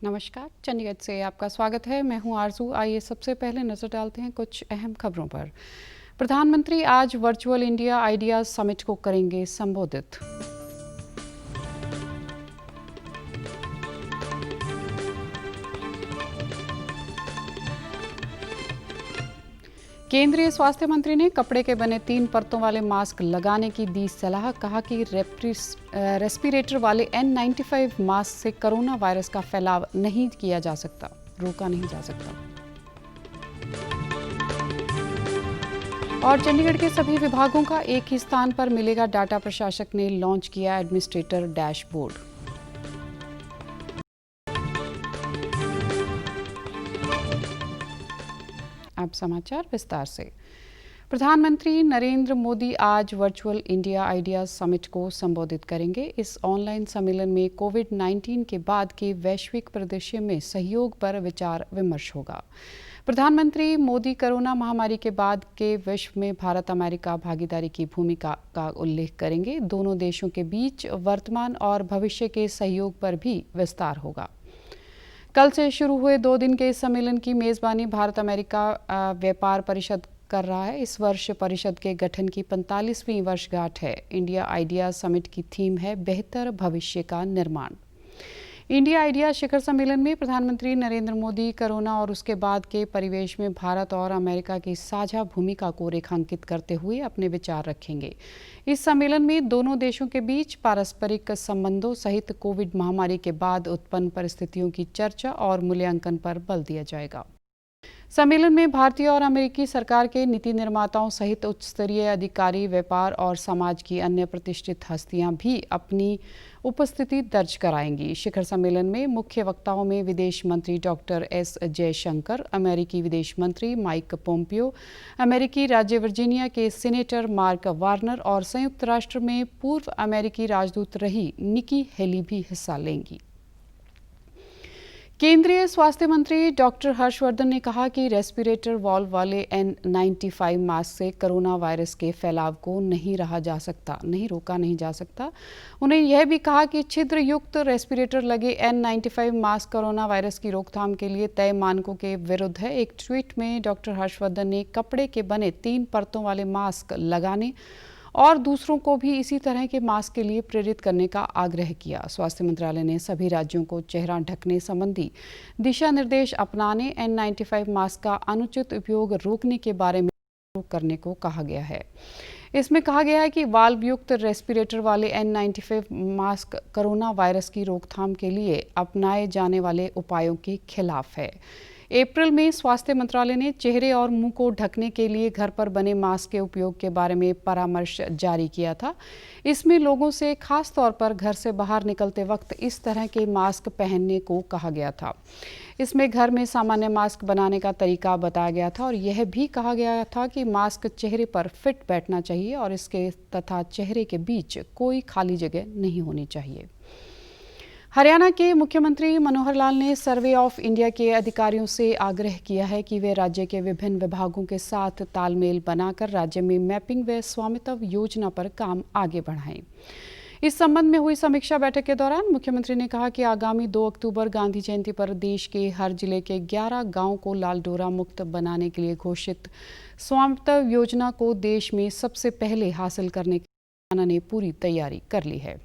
नमस्कार, चंडीगढ़ से आपका स्वागत है। मैं हूं आरजू। आइए सबसे पहले नजर डालते हैं कुछ अहम खबरों पर। प्रधानमंत्री आज वर्चुअल इंडिया आइडियाज समिट को करेंगे संबोधित। केंद्रीय स्वास्थ्य मंत्री ने कपड़े के बने 3 परतों वाले मास्क लगाने की दी सलाह। कहा कि रेस्पिरेटर वाले N95 मास्क से कोरोना वायरस का फैलाव नहीं किया जा सकता, रोका नहीं जा सकता। और चंडीगढ़ के सभी विभागों का एक ही स्थान पर मिलेगा डाटा। प्रशासक ने लॉन्च किया एडमिनिस्ट्रेटर डैशबोर्ड। अब समाचार विस्तार से। प्रधानमंत्री नरेंद्र मोदी आज वर्चुअल इंडिया आइडियाज समिट को संबोधित करेंगे। इस ऑनलाइन सम्मेलन में कोविड-19 के बाद के वैश्विक परिदृश्य में सहयोग पर विचार विमर्श होगा। प्रधानमंत्री मोदी कोरोना महामारी के बाद के विश्व में भारत अमेरिका भागीदारी की भूमिका का उल्लेख करेंगे। दोनों देशों के बीच वर्तमान और भविष्य के सहयोग पर भी विस्तार होगा। कल से शुरू हुए 2 दिन के इस सम्मेलन की मेज़बानी भारत अमेरिका व्यापार परिषद कर रहा है। इस वर्ष परिषद के गठन की 45वीं वर्षगांठ है। इंडिया आइडिया समिट की थीम है बेहतर भविष्य का निर्माण। इंडिया आइडिया शिखर सम्मेलन में प्रधानमंत्री नरेंद्र मोदी कोरोना और उसके बाद के परिवेश में भारत और अमेरिका की साझा भूमिका को रेखांकित करते हुए अपने विचार रखेंगे। इस सम्मेलन में दोनों देशों के बीच पारस्परिक संबंधों सहित कोविड महामारी के बाद उत्पन्न परिस्थितियों की चर्चा और मूल्यांकन पर बल दिया जाएगा। सम्मेलन में भारतीय और अमेरिकी सरकार के नीति निर्माताओं सहित उच्च स्तरीय अधिकारी, व्यापार और समाज की अन्य प्रतिष्ठित हस्तियां भी अपनी उपस्थिति दर्ज कराएंगी। शिखर सम्मेलन में मुख्य वक्ताओं में विदेश मंत्री डॉक्टर एस जयशंकर, अमेरिकी विदेश मंत्री माइक पोम्पियो, अमेरिकी राज्य वर्जीनिया के सीनेटर मार्क वार्नर और संयुक्त राष्ट्र में पूर्व अमेरिकी राजदूत रही निकी हेली भी हिस्सा लेंगी। केंद्रीय स्वास्थ्य मंत्री डॉक्टर हर्षवर्धन ने कहा कि रेस्पिरेटर वॉल्व वाले N95 मास्क से कोरोना वायरस के फैलाव को नहीं रोका नहीं जा सकता। उन्हें यह भी कहा कि छिद्र युक्त रेस्पिरेटर लगे N95 मास्क कोरोना वायरस की रोकथाम के लिए तय मानकों के विरुद्ध है। एक ट्वीट में डॉक्टर हर्षवर्धन ने कपड़े के बने 3 परतों वाले मास्क लगाने और दूसरों को भी इसी तरह के मास्क के लिए प्रेरित करने का आग्रह किया। स्वास्थ्य मंत्रालय ने सभी राज्यों को चेहरा ढकने संबंधी दिशा निर्देश अपनाने, N95 मास्क का अनुचित उपयोग रोकने के बारे में जागरूक करने को कहा गया है। इसमें कहा गया है कि वाल्व युक्त रेस्पिरेटर वाले N95 मास्क कोरोना वायरस की रोकथाम के लिए अपनाए जाने वाले उपायों के खिलाफ है। अप्रैल में स्वास्थ्य मंत्रालय ने चेहरे और मुंह को ढकने के लिए घर पर बने मास्क के उपयोग के बारे में परामर्श जारी किया था। इसमें लोगों से खास तौर पर घर से बाहर निकलते वक्त इस तरह के मास्क पहनने को कहा गया था। इसमें घर में सामान्य मास्क बनाने का तरीका बताया गया था और यह भी कहा गया था कि मास्क चेहरे पर फिट बैठना चाहिए और इसके तथा चेहरे के बीच कोई खाली जगह नहीं होनी चाहिए। हरियाणा के मुख्यमंत्री मनोहर लाल ने सर्वे ऑफ इंडिया के अधिकारियों से आग्रह किया है कि वे राज्य के विभिन्न विभागों के साथ तालमेल बनाकर राज्य में मैपिंग व स्वामित्व योजना पर काम आगे बढ़ाएं। इस संबंध में हुई समीक्षा बैठक के दौरान मुख्यमंत्री ने कहा कि आगामी 2 अक्टूबर गांधी जयंती पर देश के हर जिले के 11 गांवों को लाल डोरा मुक्त बनाने के लिए घोषित स्वामित्व योजना को देश में सबसे पहले हासिल करने के लिए हरियाणा ने पूरी तैयारी कर ली है।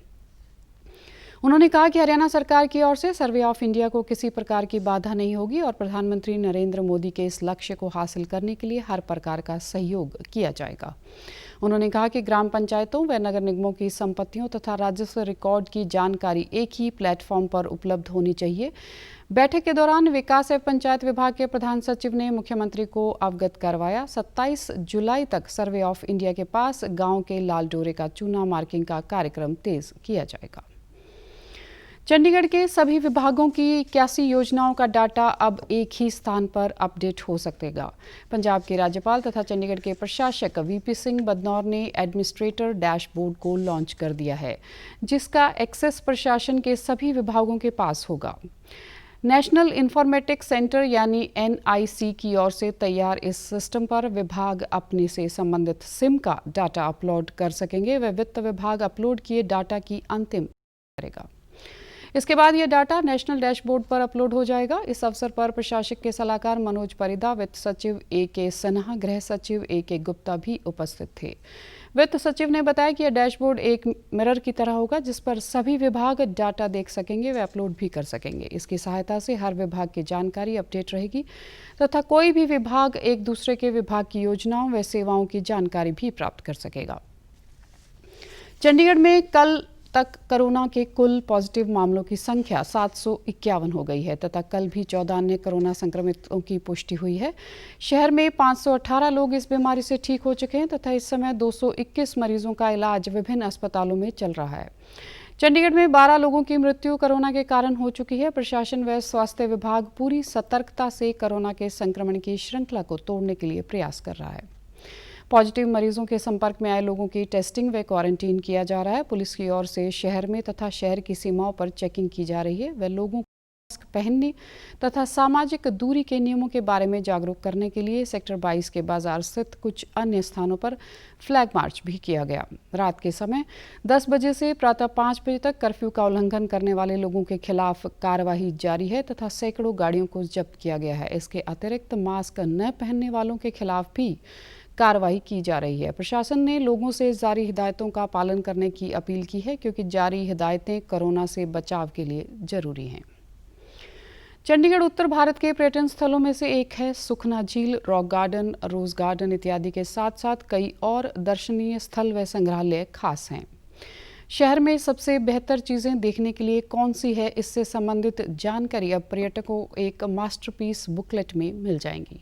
उन्होंने कहा कि हरियाणा सरकार की ओर से सर्वे ऑफ इंडिया को किसी प्रकार की बाधा नहीं होगी और प्रधानमंत्री नरेंद्र मोदी के इस लक्ष्य को हासिल करने के लिए हर प्रकार का सहयोग किया जाएगा। उन्होंने कहा कि ग्राम पंचायतों व नगर निगमों की संपत्तियों तथा राजस्व रिकॉर्ड की जानकारी एक ही प्लेटफॉर्म पर उपलब्ध होनी चाहिए। बैठक के दौरान विकास एवं पंचायत विभाग के प्रधान सचिव ने मुख्यमंत्री को अवगत करवाया। 27 जुलाई तक सर्वे ऑफ इंडिया के पास गाँव के लाल डोरे का चूना मार्किंग का कार्यक्रम तेज किया जाएगा। चंडीगढ़ के सभी विभागों की 81 योजनाओं का डाटा अब एक ही स्थान पर अपडेट हो सकेगा। पंजाब के राज्यपाल तथा चंडीगढ़ के प्रशासक वीपी सिंह बदनौर ने एडमिनिस्ट्रेटर डैशबोर्ड को लॉन्च कर दिया है, जिसका एक्सेस प्रशासन के सभी विभागों के पास होगा। नेशनल इंफॉर्मेटिक्स सेंटर यानी NIC की ओर से तैयार इस सिस्टम पर विभाग अपने से संबंधित सिम का डाटा अपलोड कर सकेंगे व वित्त विभाग अपलोड किए डाटा की अंतिम करेगा। इसके बाद यह डाटा नेशनल डैशबोर्ड पर अपलोड हो जाएगा। इस अवसर पर प्रशासक के सलाहकार मनोज परिदा, वित्त सचिव A.K. सिन्हा, गृह सचिव A.K. गुप्ता भी उपस्थित थे। वित्त सचिव ने बताया कि यह डैशबोर्ड एक मिरर की तरह होगा, जिस पर सभी विभाग डाटा देख सकेंगे व अपलोड भी कर सकेंगे। इसकी सहायता से हर विभाग की जानकारी अपडेट रहेगी तथा कोई भी विभाग एक दूसरे के विभाग की योजनाओं व सेवाओं की जानकारी भी प्राप्त कर सकेगा। चंडीगढ़ में कल तक कोरोना के कुल पॉजिटिव मामलों की संख्या 751 हो गई है तथा कल भी 14 अन्य कोरोना संक्रमितों की पुष्टि हुई है। शहर में 518 लोग इस बीमारी से ठीक हो चुके हैं तथा इस समय 221 मरीजों का इलाज विभिन्न अस्पतालों में चल रहा है। चंडीगढ़ में 12 लोगों की मृत्यु कोरोना के कारण हो चुकी है। प्रशासन व स्वास्थ्य विभाग पूरी सतर्कता से कोरोना के संक्रमण की श्रृंखला को तोड़ने के लिए प्रयास कर रहा है। पॉजिटिव मरीजों के संपर्क में आए लोगों की टेस्टिंग व क्वारंटीन किया जा रहा है। पुलिस की ओर से शहर में तथा शहर की सीमाओं पर चेकिंग की जा रही है व लोगों को मास्क पहनने तथा सामाजिक दूरी के नियमों के बारे में जागरूक करने के लिए सेक्टर 22 के बाजार स्थित कुछ अन्य स्थानों पर फ्लैग मार्च भी किया गया। रात के समय 10 बजे से प्रातः 5 बजे तक कर्फ्यू का उल्लंघन करने वाले लोगों के खिलाफ कार्रवाई जारी है तथा सैकड़ों गाड़ियों को जब्त किया गया है। इसके अतिरिक्त मास्क न पहनने वालों के खिलाफ भी कार्रवाई की जा रही है। प्रशासन ने लोगों से जारी हिदायतों का पालन करने की अपील की है क्योंकि जारी हिदायतें कोरोना से बचाव के लिए जरूरी हैं। चंडीगढ़ उत्तर भारत के पर्यटन स्थलों में से एक है। सुखना झील, रॉक गार्डन, रोज गार्डन इत्यादि के साथ साथ कई और दर्शनीय स्थल व संग्रहालय खास हैं। शहर में सबसे बेहतर चीज़ें देखने के लिए कौन सी है, इससे संबंधित जानकारी अब पर्यटकों एक मास्टरपीस बुकलेट में मिल जाएंगी।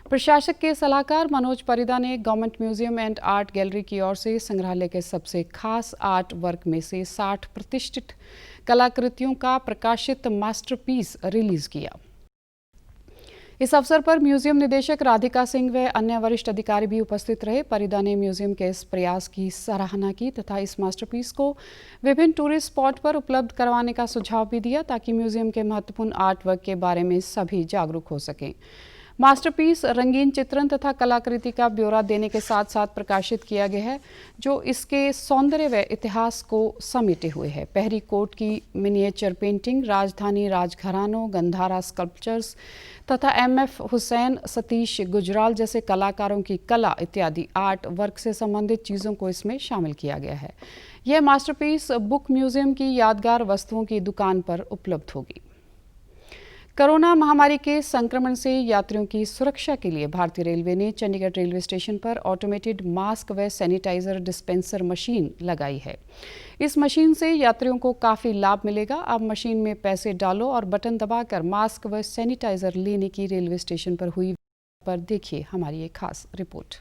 प्रशासक के सलाहकार मनोज परिदा ने government museum and art gallery की ओर से संग्रहालय के सबसे खास आर्ट वर्क में से 60 प्रतिष्ठित कलाकृतियों का प्रकाशित मास्टरपीस रिलीज किया। इस अवसर पर म्यूजियम निदेशक राधिका सिंह व अन्य वरिष्ठ अधिकारी भी उपस्थित रहे। परिदा ने म्यूजियम के इस प्रयास की सराहना की तथा इस मास्टरपीस को विभिन्न टूरिस्ट स्पॉट पर उपलब्ध करवाने का सुझाव भी दिया ताकि म्यूजियम के महत्वपूर्ण आर्ट वर्क के बारे में सभी जागरूक हो सकें। मास्टरपीस रंगीन चित्रण तथा कलाकृति का ब्यौरा देने के साथ साथ प्रकाशित किया गया है जो इसके सौंदर्य व इतिहास को समेटे हुए है। पहरी कोट की मिनिएचर पेंटिंग, राजधानी राजघरानों, गंधारा स्कल्पचर्स तथा MF हुसैन, सतीश गुजराल जैसे कलाकारों की कला इत्यादि आर्ट वर्क से संबंधित चीज़ों को इसमें शामिल किया गया है। यह मास्टरपीस बुक म्यूजियम की यादगार वस्तुओं की दुकान पर उपलब्ध होगी। कोरोना महामारी के संक्रमण से यात्रियों की सुरक्षा के लिए भारतीय रेलवे ने चंडीगढ़ रेलवे स्टेशन पर ऑटोमेटेड मास्क व सैनिटाइजर डिस्पेंसर मशीन लगाई है। इस मशीन से यात्रियों को काफ़ी लाभ मिलेगा। अब मशीन में पैसे डालो और बटन दबाकर मास्क व सैनिटाइजर लेने की रेलवे स्टेशन पर हुई पर देखिए हमारी एक खास रिपोर्ट।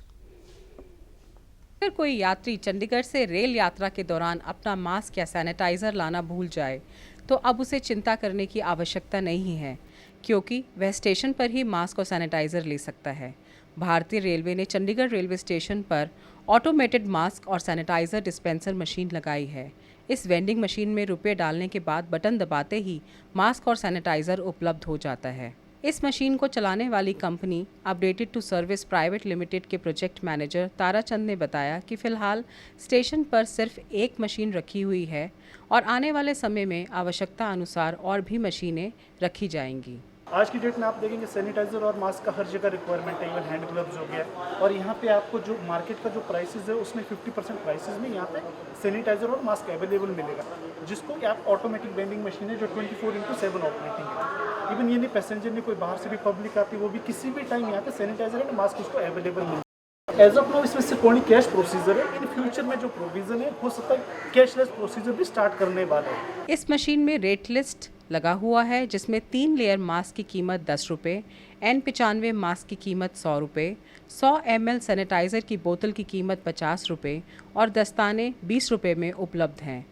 अगर कोई यात्री चंडीगढ़ से रेल यात्रा के दौरान अपना मास्क या सैनिटाइजर लाना भूल जाए तो अब उसे चिंता करने की आवश्यकता नहीं है क्योंकि वह स्टेशन पर ही मास्क और सैनिटाइजर ले सकता है। भारतीय रेलवे ने चंडीगढ़ रेलवे स्टेशन पर ऑटोमेटेड मास्क और सैनिटाइजर डिस्पेंसर मशीन लगाई है। इस वेंडिंग मशीन में रुपये डालने के बाद बटन दबाते ही मास्क और सैनिटाइजर उपलब्ध हो जाता है। इस मशीन को चलाने वाली company updated to service private limited के प्रोजेक्ट मैनेजर ताराचंद ने बताया कि फिलहाल स्टेशन पर सिर्फ एक मशीन रखी हुई है और आने वाले समय में आवश्यकता अनुसार और भी मशीनें रखी जाएंगी। आज की डेट में आप देखेंगे सैनिटाइजर और मास्क का हर जगह रिक्वायरमेंट है, इवन हैंड ग्लव्स हो गया और यहाँ पे आपको जो मार्केट का जो प्राइसेस है उसमें 50% प्राइसेस में यहाँ पे सैनिटाइजर और मास्क अवेलेबल मिलेगा, जिसको आप ऑटोमेटिक वेंडिंग मशीन है जो 24/7 ऑपरेटिंग है। इवन ये नहीं पैसेंजर ने कोई बाहर से भी पब्लिक आती है वो भी किसी भी टाइम यहाँ पे सैनिटाइजर एंड मास्क उसको अवेलेबल मिलेगा। एज ऑफ नाउ इसमें सिर्फ ओनली कैश प्रोसीजर है। इन फ्यूचर में जो प्रोविजन है हो सकता है कैशलेस प्रोसीजर भी स्टार्ट करने वाला है। इस मशीन में रेट लिस्ट लगा हुआ है जिसमें 3 लेयर मास्क की कीमत 10 रुपये, N95 मास्क की कीमत 100 रुपये, 100 ml सैनिटाइज़र की बोतल की कीमत 50 रुपये और दस्ताने 20 रुपये में उपलब्ध हैं।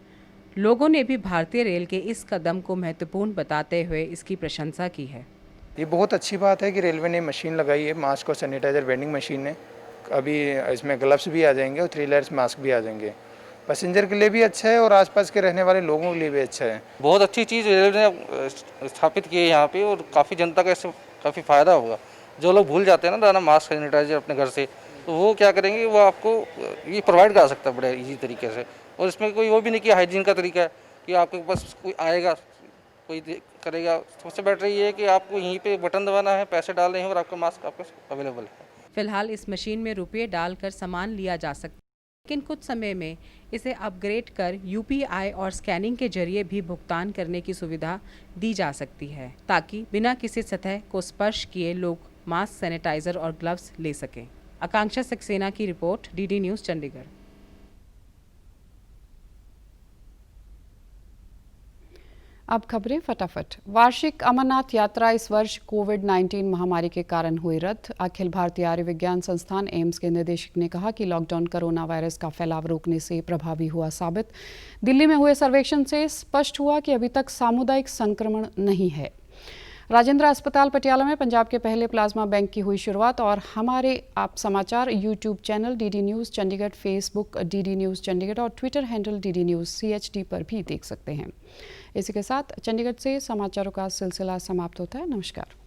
लोगों ने भी भारतीय रेल के इस कदम को महत्वपूर्ण बताते हुए इसकी प्रशंसा की है। ये बहुत अच्छी बात है कि रेलवे ने मशीन लगाई है, मास्क और सैनिटाइज़र वेंडिंग मशीन है। अभी इसमें ग्लव्स भी आ जाएंगे और 3 लेयर्स मास्क भी आ जाएंगे। पैसेंजर के लिए भी अच्छा है और आसपास के रहने वाले लोगों के लिए भी अच्छा है। बहुत अच्छी चीज़ रेलवे ने स्थापित की है यहाँ पे और काफ़ी जनता का इससे काफ़ी फ़ायदा होगा। जो लोग भूल जाते हैं ना लाना मास्क सैनिटाइजर अपने घर से, तो वो क्या करेंगे, वो आपको ये प्रोवाइड करा सकता है बड़े ईजी तरीके से। और इसमें कोई वो भी नहीं कि हाइजीन का तरीका है, कि आपके पास कोई आएगा, कोई करेगा। सबसे बेटर ये है कि आपको यहीं पे बटन दबाना है, पैसे डालने हैं और आपका मास्क आपके अवेलेबल है। फिलहाल इस मशीन में रुपये डालकर सामान लिया जा सकता है, लेकिन कुछ समय में इसे अपग्रेड कर यूपीआई और स्कैनिंग के जरिए भी भुगतान करने की सुविधा दी जा सकती है, ताकि बिना किसी सतह को स्पर्श किए लोग मास्क, सैनिटाइजर और ग्लव्स ले सकें। आकांक्षा सक्सेना की रिपोर्ट, डीडी न्यूज़ चंडीगढ़। अब खबरें फटाफट। वार्षिक अमरनाथ यात्रा इस वर्ष कोविड-19 महामारी के कारण हुई रद्द। अखिल भारतीय आयुर्विज्ञान संस्थान एम्स के निदेशक ने कहा कि लॉकडाउन कोरोना वायरस का फैलाव रोकने से प्रभावी हुआ साबित। दिल्ली में हुए सर्वेक्षण से स्पष्ट हुआ कि अभी तक सामुदायिक संक्रमण नहीं है। राजेंद्र अस्पताल पटियाला में पंजाब के पहले प्लाज्मा बैंक की हुई शुरुआत। और हमारे आप समाचार YouTube channel DD News Chandigarh, Facebook DD News Chandigarh और Twitter handle DD News CHD पर भी देख सकते हैं। इसी के साथ चंडीगढ़ से समाचारों का सिलसिला समाप्त होता है। नमस्कार।